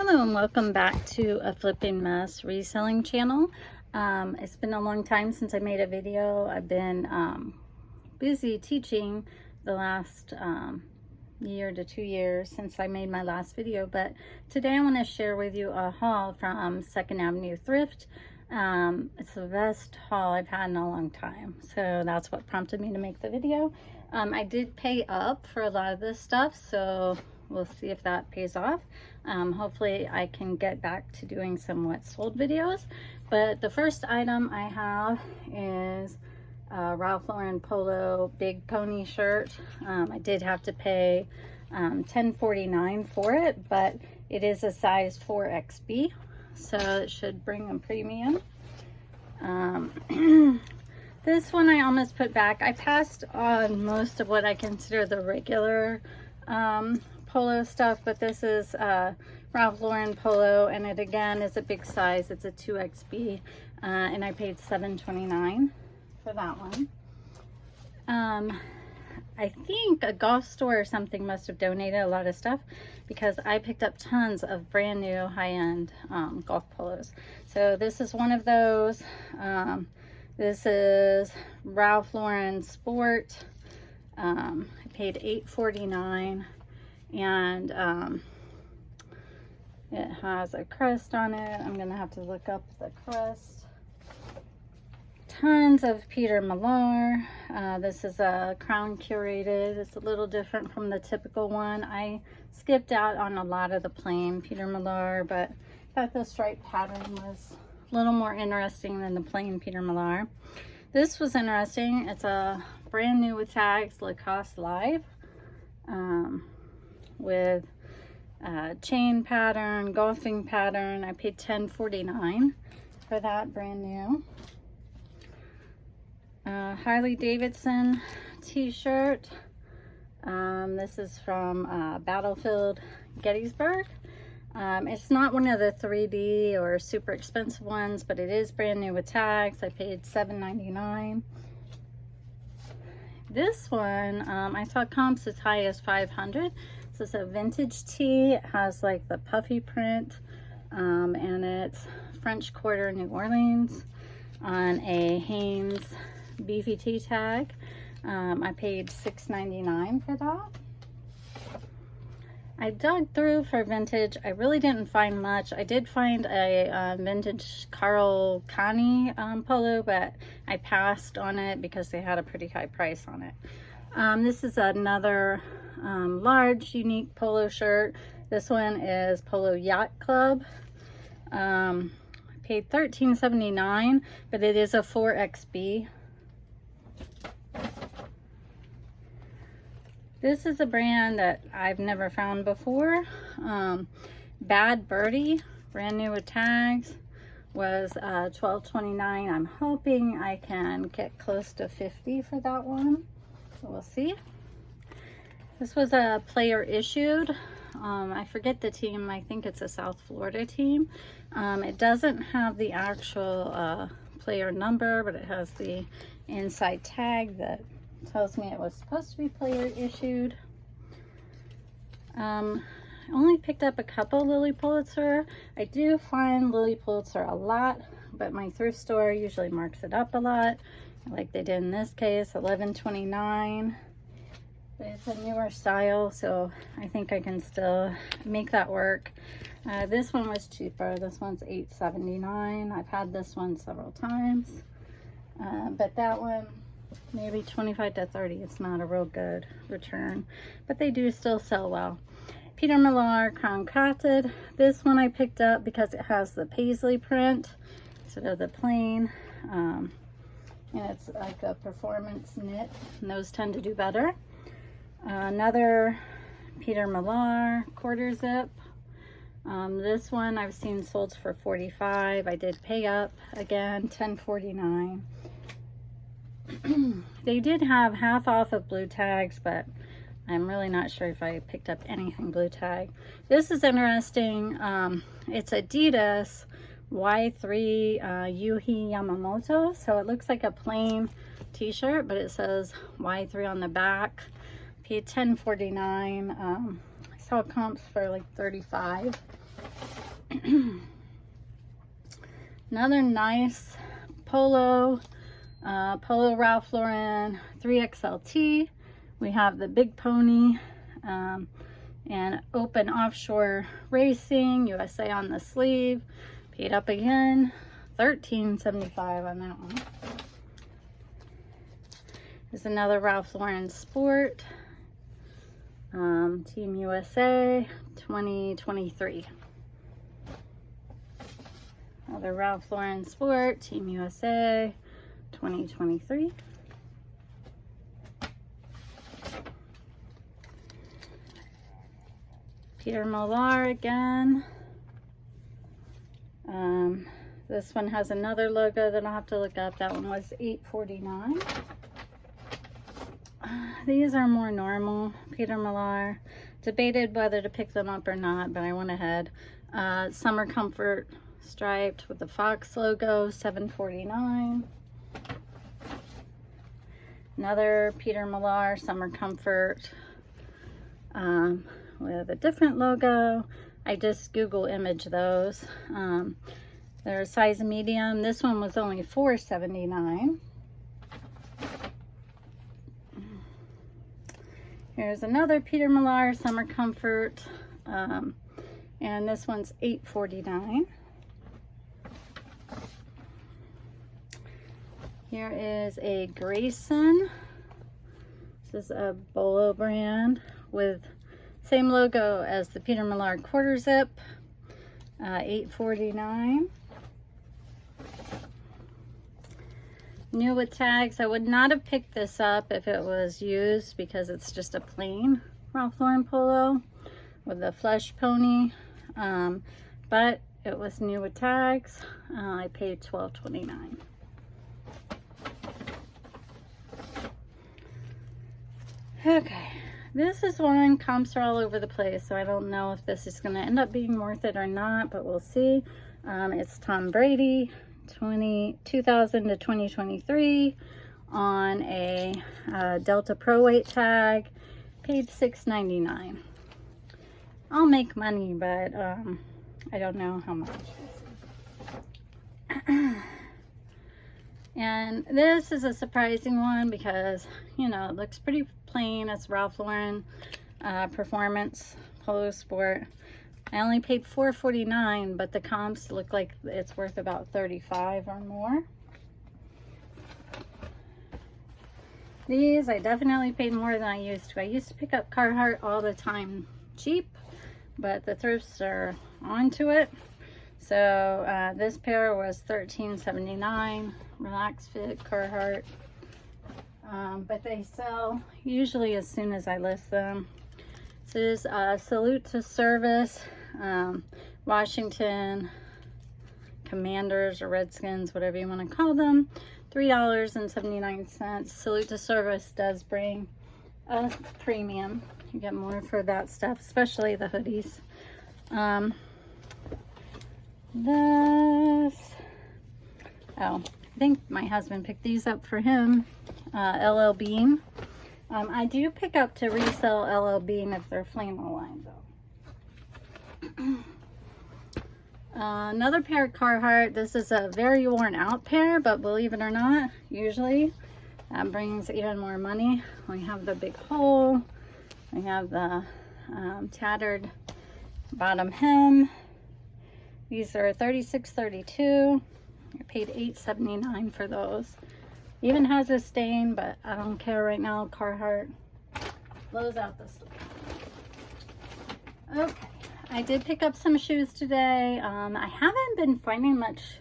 Hello and welcome back to a Flipping Mess reselling channel. It's been a long time since I made a video. I've been busy teaching the last year to 2 years since I made my last video, but today I want to share with you a haul from 2nd Avenue Thrift. It's the best haul I've had in a long time, so that's what prompted me to make the video. I did pay up for a lot of this stuff, so we'll see if that pays off. Hopefully I can get back to doing some what sold videos. But the first item I have is a Ralph Lauren Polo Big Pony shirt. I did have to pay $10.49 for it, but it is a size 4XB, so it should bring a premium. This one I almost put back. I passed on most of what I consider the regular Polo stuff, but this is Ralph Lauren Polo, and it again is a big size. It's a 2XB, and I paid $7.29 for that one. I think a golf store or something must have donated a lot of stuff, because I picked up tons of brand new high-end golf polos. So this is one of those. This is Ralph Lauren Sport. I paid $8.49. And it has a crest on it. I'm gonna have to look up the crest. Tons of Peter Millar. This is a crown curated. It's a little different from the typical one. I skipped out on a lot of the plain Peter Millar, but I thought the stripe pattern was a little more interesting than the plain Peter Millar. This was interesting. It's a brand new with tags Lacoste Live. With chain pattern, golfing pattern. I paid $10.49 for that, brand new. Harley Davidson t-shirt. This is from Battlefield Gettysburg. It's not one of the 3D or super expensive ones, but it is brand new with tags. I paid $7.99. This one, I saw comps as high as $500. So it's a vintage tee. It has like the puffy print, and it's French Quarter New Orleans on a Hanes beefy tee tag. I paid $6.99 for that. I dug through for vintage. I really didn't find much. I did find a vintage Carl Connie polo, but I passed on it because they had a pretty high price on it. This is another large unique polo shirt. This one is Polo Yacht Club. I paid $13.79, but it is a 4XB. This is a brand that I've never found before. Bad Birdie, brand new with tags, was $12.29. I'm hoping I can get close to $50 for that one, so we'll see. This was a player issued. I forget the team. I think it's a South Florida team. It doesn't have the actual player number, but it has the inside tag that tells me it was supposed to be player issued. I only picked up a couple Lily Pulitzer. I do find Lily Pulitzer a lot, but my thrift store usually marks it up a lot, like they did in this case, $11.29. But it's a newer style, so I think I can still make that work. This one was cheaper. This one's $8.79. I've had this one several times, but that one maybe 25 to 30. It's not a real good return, but they do still sell well. Peter Millar Crown Crafted. This one I picked up because it has the paisley print instead of the plain, and it's like a performance knit, and those tend to do better. Another Peter Millar quarter zip. This one I've seen sold for $45. I did pay up again, $10.49. They did have half off of blue tags, but I'm really not sure if I picked up anything blue tag. This is interesting. It's Adidas Y3 Yuhi Yamamoto. So it looks like a plain t-shirt, but it says Y3 on the back. Paid $10.49. I saw comps for like $35. Another nice polo, Polo Ralph Lauren 3XLT. We have the Big Pony and Open Offshore Racing USA on the sleeve. Paid up again, $13.75 on that one. There's another Ralph Lauren Sport, Team USA 2023. Another Ralph Lauren Sport, Team USA 2023. Peter Millar again. This one has another logo that I'll have to look up. That one was $8.49. These are more normal. Peter Millar. Debated whether to pick them up or not, but I went ahead. Summer Comfort striped with the Fox logo, $7.49. Another Peter Millar Summer Comfort with a different logo. I just Google image those. They're a size medium. This one was only $4.79. Here's another Peter Millar Summer Comfort, and this one's $8.49. Here is a Grayson. This is a Bolo brand with same logo as the Peter Millar quarter zip, $8.49. New with tags. I would not have picked this up if it was used because it's just a plain Ralph Lauren polo with a flesh pony, but it was new with tags. I paid $12.29. Okay, this is one. Comps are all over the place, so I don't know if this is going to end up being worth it or not, but we'll see. It's Tom Brady 2000 to 2023 on a Delta Pro weight tag. Paid $6.99. I'll make money, but I don't know how much. And this is a surprising one because, you know, it looks pretty plain. It's Ralph Lauren Performance Polo Sport. I only paid $4.49, but the comps look like it's worth about $35 or more. These I definitely paid more than I used to. I used to pick up Carhartt all the time cheap, but the thrifts are onto it. So this pair was $13.79, Relax Fit Carhartt. But they sell usually as soon as I list them. This is Salute to Service, Washington Commanders or Redskins, whatever you want to call them, $3.79. Salute to Service does bring a premium. You get more for that stuff, especially the hoodies. I think my husband picked these up for him. LL Bean. I do pick up to resell LL Bean if they're flannel lined though. Another pair of Carhartt. This is a very worn out pair, but believe it or not, usually that brings even more money. We have the big hole. We have the tattered bottom hem. These are $36.32. I paid $8.79 for those. Even has a stain, but I don't care right now. Carhartt blows out the store. Okay, I did pick up some shoes today. I haven't been finding much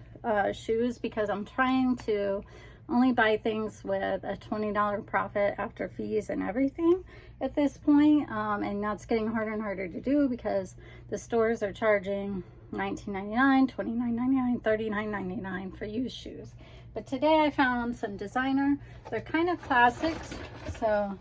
shoes because I'm trying to only buy things with a $20 profit after fees and everything at this point. And that's getting harder and harder to do because the stores are charging $19.99, $29.99, $39.99 for used shoes. But today I found some designer. They're kind of classics, so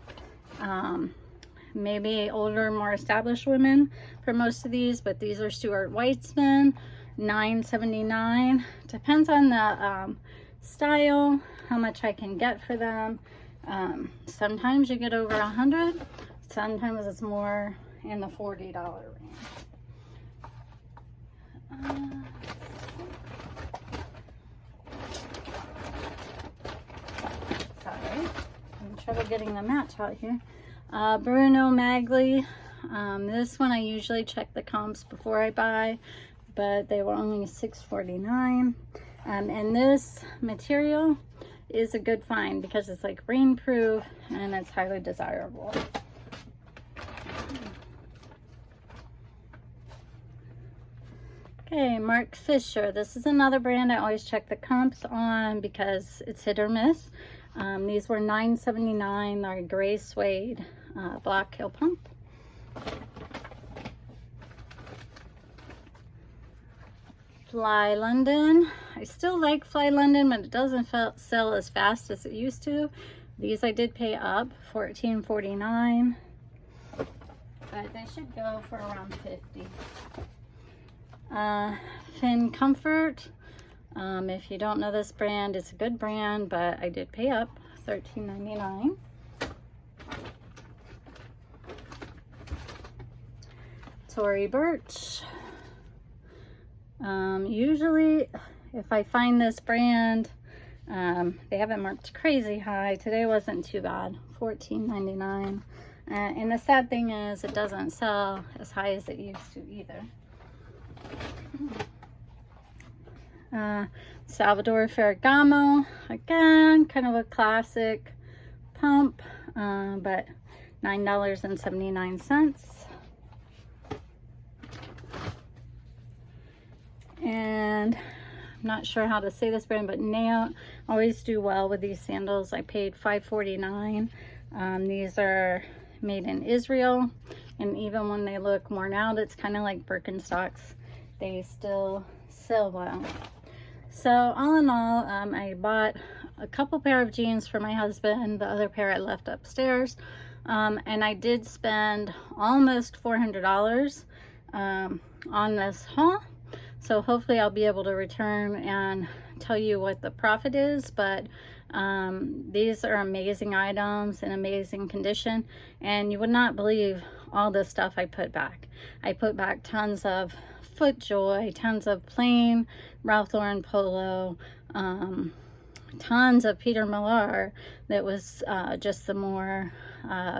maybe older, more established women for most of these, but these are Stuart Weitzman, $9.79. Depends on the style, how much I can get for them. Sometimes you get over $100, sometimes it's more in the $40 range. trouble getting the match out here. Bruno Magli. This one I usually check the comps before I buy, but they were only $6.49. And this material is a good find because it's like rainproof and it's highly desirable. Okay, Mark Fisher. This is another brand I always check the comps on because it's hit or miss. These were $9.79. They're gray suede black heel pump. Fly London. I still like Fly London, but it doesn't sell as fast as it used to. These I did pay up, $14.49, but they should go for around $50. Fin Comfort. If you don't know this brand, it's a good brand, but I did pay up, $13.99. Tory Burch. Usually if I find this brand, they haven't marked crazy high. Today wasn't too bad, $14.99. And the sad thing is it doesn't sell as high as it used to either. Salvador Ferragamo, again, kind of a classic pump, but $9.79. And I'm not sure how to say this brand, but Nail always do well with these sandals. I paid $5.49. These are made in Israel, and even when they look worn out, it's kind of like Birkenstocks. They still sell well. So all in all, I bought a couple pair of jeans for my husband. The other pair I left upstairs. And I did spend almost $400 on this haul. So hopefully I'll be able to return and tell you what the profit is, but these are amazing items in amazing condition, and you would not believe all the stuff I put back. I put back tons of FootJoy, tons of plain Ralph Lauren polo, tons of Peter Millar that was just the more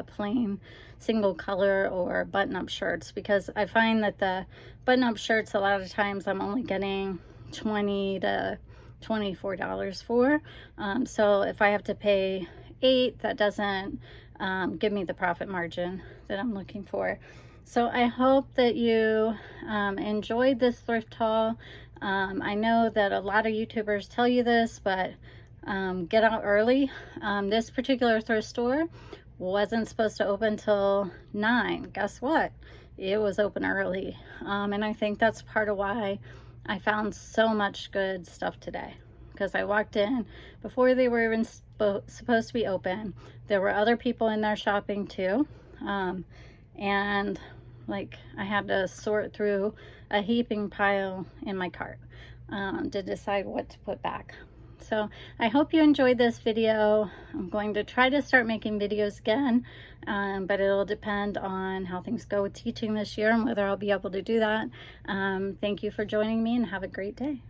plain single color or button-up shirts, because I find that the button-up shirts a lot of times I'm only getting $20 to $24 for. So if I have to pay $8, that doesn't give me the profit margin that I'm looking for. So I hope that you enjoyed this thrift haul. I know that a lot of YouTubers tell you this, but get out early. This particular thrift store wasn't supposed to open till 9. Guess what? It was open early. And I think that's part of why I found so much good stuff today, because I walked in before they were even supposed to be open. There were other people in there shopping too. And like I had to sort through a heaping pile in my cart to decide what to put back. So I hope you enjoyed this video. I'm going to try to start making videos again, but it'll depend on how things go with teaching this year and whether I'll be able to do that. Thank you for joining me, and have a great day.